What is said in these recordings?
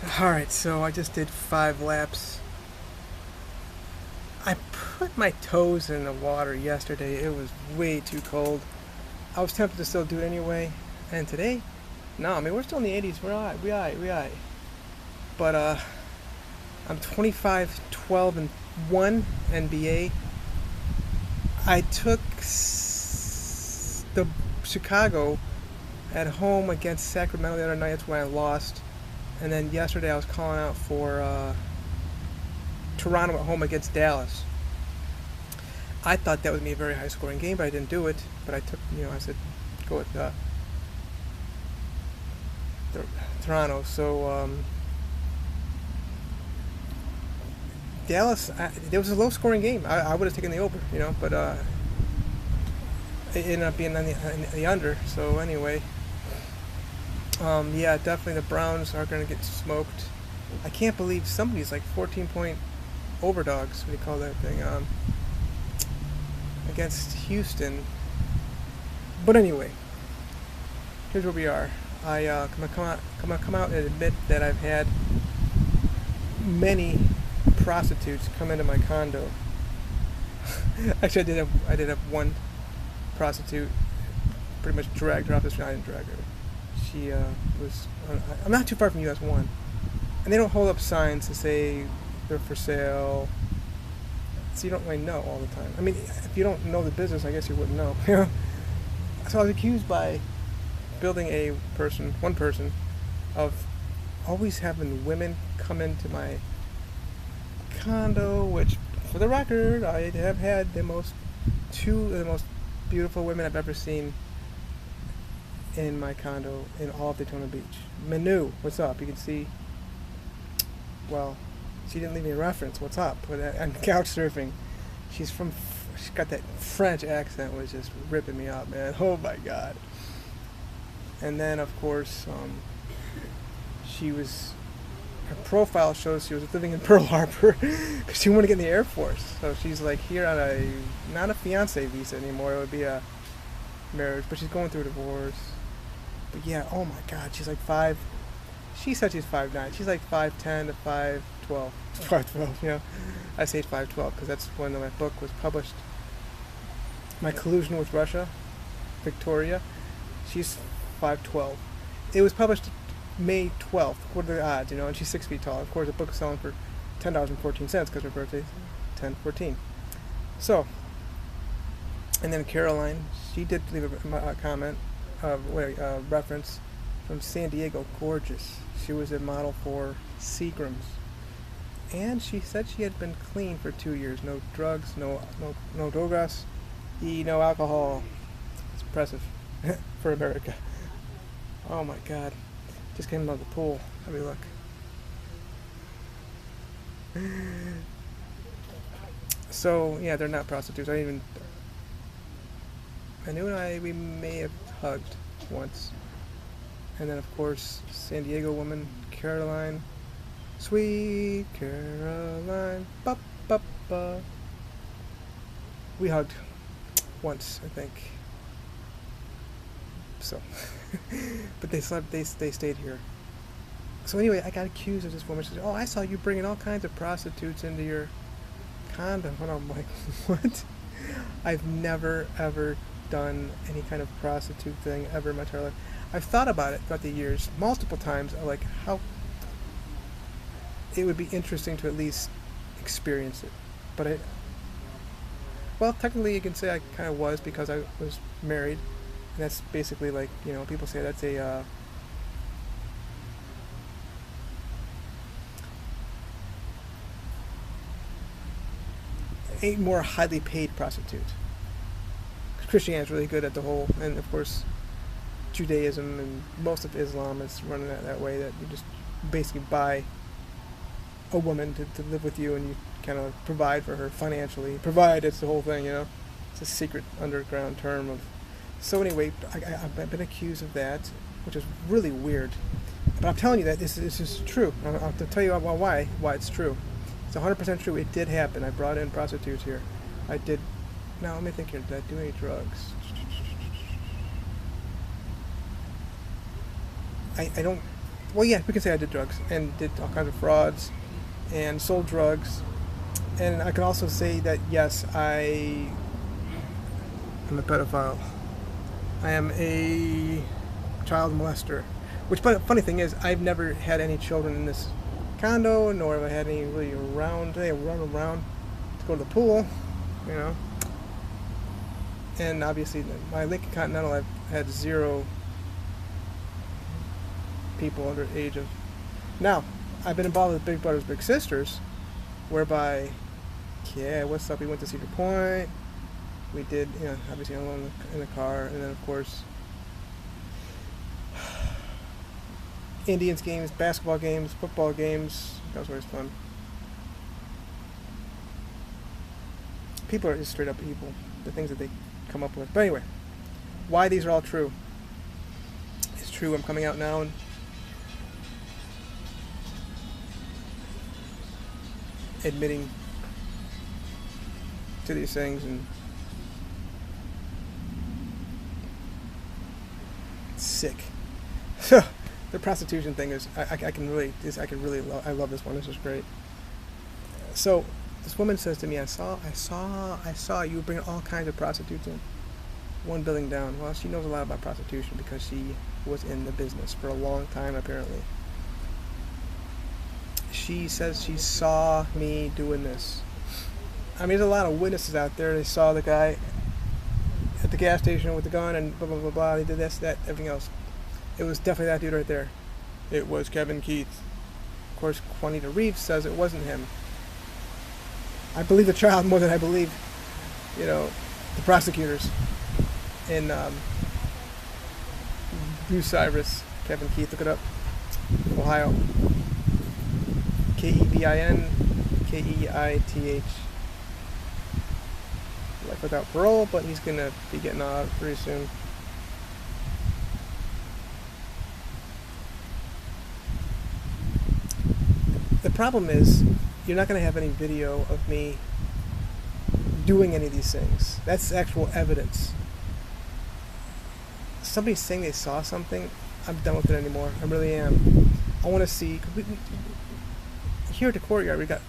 Alright, so I just did 5 laps. I put my toes in the water yesterday. It was way too cold. I was tempted to still do it anyway. And today, no, I mean, we're still in the 80s. We're alright, we alright. But, I'm 25, 12, and 1 NBA. I took the Chicago at home against Sacramento the other night. That's when I lost. And then yesterday I was calling out for Toronto at home against Dallas. I thought that would be a very high scoring game, but I didn't do it. But I took, I said go with Toronto. So Dallas, it was a low scoring game. I would have taken the over, but it ended up being on the under. So anyway, yeah, definitely the Browns are going to get smoked. I can't believe somebody's like 14-point overdogs. What do you call that thing? Against Houston. But anyway, here's where we are. I'm gonna come out and admit that I've had many prostitutes come into my condo. Actually, I did have one prostitute. Pretty much dragged her off the street. I didn't drag her. She was. I'm not too far from US 1, and they don't hold up signs to say they're for sale. So you don't really know all the time. I mean, if you don't know the business, I guess you wouldn't know. So I was accused by building one person, of always having women come into my condo, which, for the record, I have had two of the most beautiful women I've ever seen in my condo in all of Daytona Beach. Manu, what's up? You can see, well, she didn't leave me a reference. What's up? I'm couch surfing. She's got that French accent, was just ripping me up, man. Oh my god. And then, of course, her profile shows she was living in Pearl Harbor because she wanted to get in the Air Force. So she's like here on not a fiance visa anymore. It would be a marriage, but she's going through a divorce. But yeah, oh my god, she's like 5. She said she's 5'9". She's like 5'10" to 5'12". 5'12", I say 5'12" because that's when my book was published. My Collusion with Russia, Victoria. She's 5'12". It was published May 12th. What are the odds, And she's 6 feet tall. Of course, the book is selling for $10.14 because her birthday's 10/14. So, and then Caroline, she did leave a comment, reference from San Diego. Gorgeous. She was a model for Seagram's, and she said she had been clean for 2 years. No drugs, no drogas, no alcohol. It's impressive for America. Oh my god. Just came out of the pool. Have a look. So, yeah, they're not prostitutes. Manu and we may have hugged once. And then, of course, San Diego woman, Caroline. Sweet Caroline. Ba, ba, ba. We hugged once, I think. So, but they stayed here. So anyway, I got accused of this woman. She said, "Oh, I saw you bringing all kinds of prostitutes into your condo." And I'm like, "What?" I've never ever done any kind of prostitute thing ever in my entire life. I've thought about it throughout the years multiple times. Like how it would be interesting to at least experience it. But well, technically, you can say I kind of was because I was married. And that's basically like, people say that's a more highly paid prostitute. Christianity is really good at the whole, and of course, Judaism and most of Islam is running that way, that you just basically buy a woman to live with you, and you kind of provide for her financially. Provide, it's the whole thing, It's a secret underground term of. So anyway, I've been accused of that, which is really weird. But I'm telling you that this is true. I'll tell you why it's true. It's 100% true. It did happen. I brought in prostitutes here. I did. Now let me think here. Did I do any drugs? I don't well, yeah, we can say I did drugs and did all kinds of frauds and sold drugs. And I can also say that, yes, I am a pedophile. I am a child molester. Which, but funny thing is, I've never had any children in this condo, nor have I had any really around. They run around to go to the pool, you know. And obviously, my Lincoln Continental, I've had 0 people under the age of. Now, I've been involved with Big Brothers Big Sisters, whereby, yeah, what's up? We went to Cedar Point. We did, you know, obviously alone in the car, and then of course, Indians games, basketball games, football games. That was always fun. People are just straight up evil. The things that they come up with. But anyway, why these are all true. It's true. I'm coming out now and admitting to these things, and it's sick. So the prostitution thing is, I can really, I love this one. This is great. So this woman says to me, I saw you bringing all kinds of prostitutes in. One building down. Well, she knows a lot about prostitution because she was in the business for a long time, apparently. She says she saw me doing this. I mean, there's a lot of witnesses out there. They saw the guy at the gas station with the gun and blah, blah, blah, blah. They did this, that, everything else. It was definitely that dude right there. It was Kevin Keith. Of course, Juanita Reeves says it wasn't him. I believe the child more than I believe, you know, the prosecutors. In Bucyrus, Kevin Keith, look it up. Ohio. Kevin Keith. Life without parole, but he's gonna be getting out pretty soon. The problem is, you're not gonna have any video of me doing any of these things. That's actual evidence. Somebody saying they saw something, I'm done with it anymore. I really am. I want to see. Here at the courtyard, we got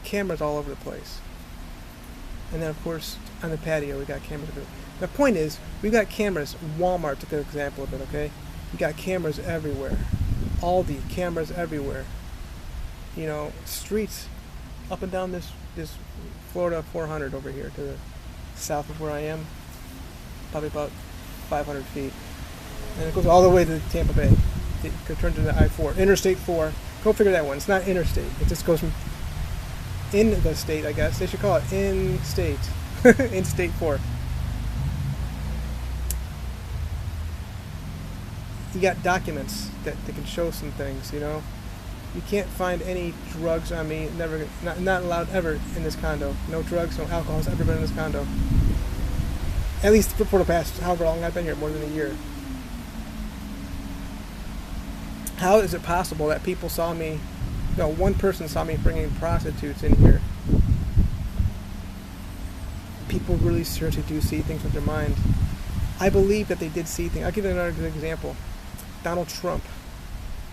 cameras all over the place, and then of course on the patio we got cameras. The point is, we've got cameras. Walmart's a good example of it. Okay, we got cameras everywhere. Aldi, cameras everywhere. You know, streets up and down this Florida 400 over here to the south of where I am, probably about 500 feet, and it goes all the way to Tampa Bay. It turns into I-4, Interstate 4. Go figure that one. It's not interstate. It just goes from in the state, I guess. They should call it in-state. In-state 4. You got documents that can show some things, you know. You can't find any drugs on me. Never, not allowed ever in this condo. No drugs, no alcohol has ever been in this condo. At least for the past however long I've been here, more than a year. How is it possible that people saw me, no, one person saw me bringing prostitutes in here? People really seriously do see things with their mind. I believe that they did see things. I'll give you another good example. Donald Trump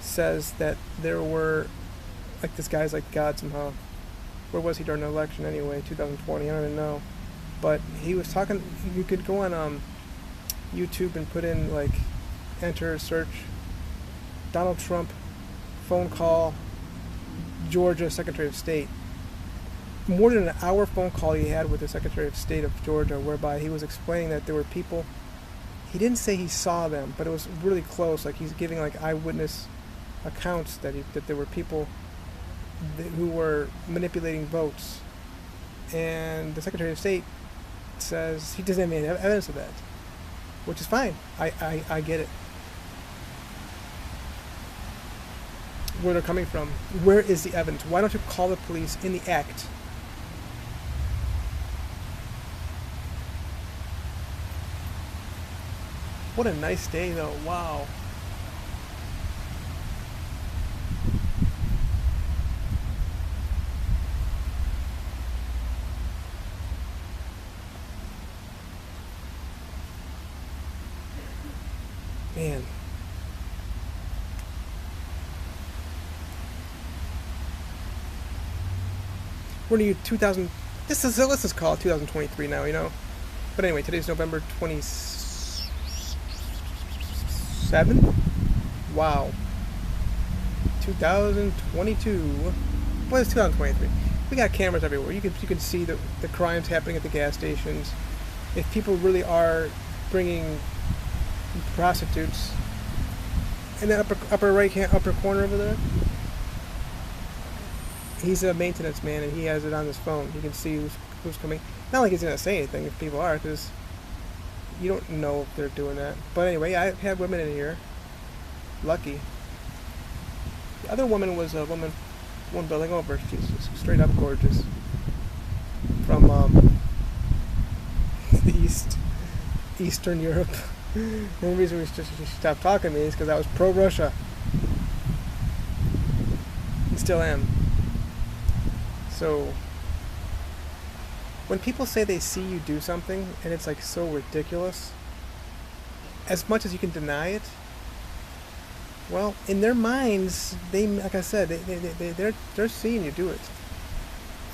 says that there were, like, this guy's like God somehow. Where was he during the election anyway? 2020, I don't even know. But he was talking, you could go on YouTube and put in, like, enter, search, Donald Trump, phone call, Georgia Secretary of State. More than an hour phone call he had with the Secretary of State of Georgia, whereby he was explaining that there were people, he didn't say he saw them, but it was really close, like he's giving like eyewitness accounts that there were people who were manipulating votes. And the Secretary of State says he doesn't have any evidence of that, which is fine. I get it. Where they're coming from. Where is the evidence? Why don't you call the police in the act? What a nice day though. Wow. Man. we're in 2000. Let's just call it 2023 now, you know. But anyway, today's November 27th. Wow. 2022. Well, it's 2023. We got cameras everywhere. You can see the crimes happening at the gas stations. If people really are bringing prostitutes in the upper right hand upper corner over there, he's a maintenance man and he has it on his phone. You can see who's coming. Not like he's gonna say anything if people are, because you don't know if they're doing that. But anyway, I had women in here. Lucky. The other woman was a woman one building over. She's just straight up gorgeous. From the Eastern Europe. The only reason she stopped talking to me is because I was pro-Russia. And still am. So, when people say they see you do something, and it's like so ridiculous, as much as you can deny it, well, in their minds, they, like I said, they're seeing you do it.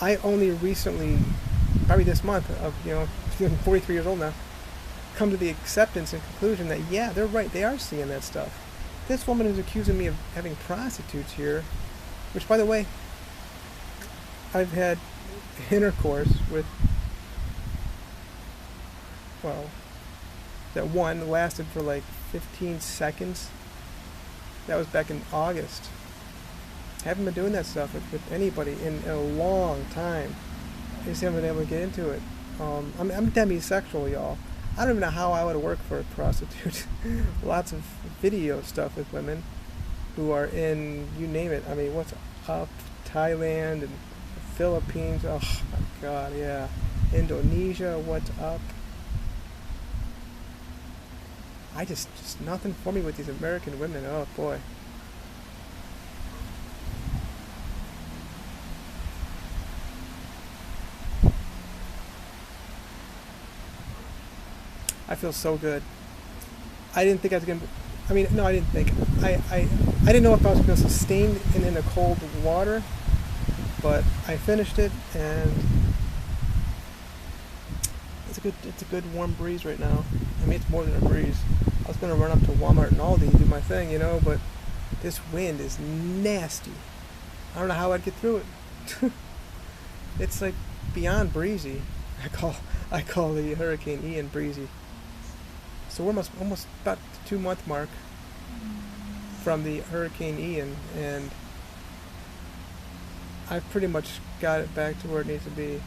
I only recently, probably this month, I'm 43 years old now, come to the acceptance and conclusion that, yeah, they're right, they are seeing that stuff. This woman is accusing me of having prostitutes here, which, by the way, I've had intercourse with, well, that one lasted for like 15 seconds. That was back in August. Haven't been doing that stuff with anybody in a long time. I just haven't been able to get into it. I'm demisexual, y'all. I don't even know how I would work for a prostitute. Lots of video stuff with women who are in, you name it. I mean, what's up? Thailand and Philippines. Oh my God, yeah. Indonesia, what's up? Just nothing for me with these American women. Oh boy. I feel so good. I didn't think I was gonna. I mean, no, I didn't think. I didn't know if I was gonna sustain in the cold water, but I finished it, and it's a good warm breeze right now. I mean, it's more than a breeze. I was gonna run up to Walmart and Aldi and do my thing, you know, but this wind is nasty. I don't know how I'd get through it. It's like beyond breezy. I call the Hurricane Ian breezy. So we're almost about the 2-month mark from the Hurricane Ian, and I've pretty much got it back to where it needs to be.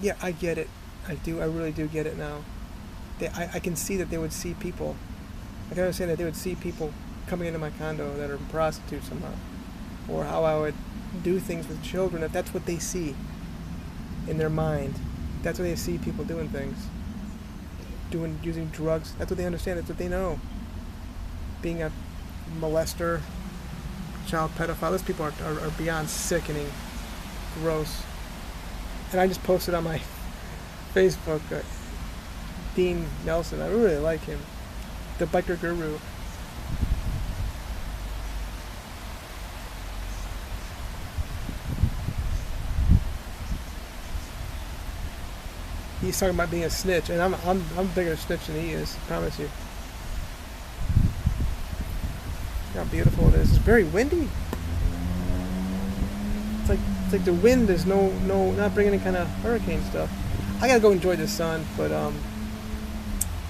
Yeah, I get it. I do. I really do get it now. I can see that they would see people. I can understand that they would see people coming into my condo that are prostitutes somehow. Or how I would do things with children, if that's what they see in their mind. That's what they see people doing things. Using drugs. That's what they understand. That's what they know. Being a molester, child pedophile. Those people are beyond sickening. Gross. And I just posted on my Facebook, Dean Nelson. I really like him. The biker guru. He's talking about being a snitch, and I'm a bigger snitch than he is. I promise you. Look how beautiful it is. It's very windy. It's like the wind is not bringing any kind of hurricane stuff. I gotta go enjoy the sun, but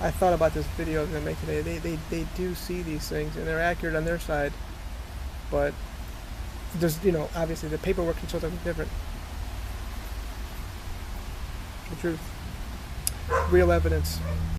I thought about this video I was gonna make today. They do see these things, and they're accurate on their side, but there's obviously the paperwork can show something different. The truth, real evidence.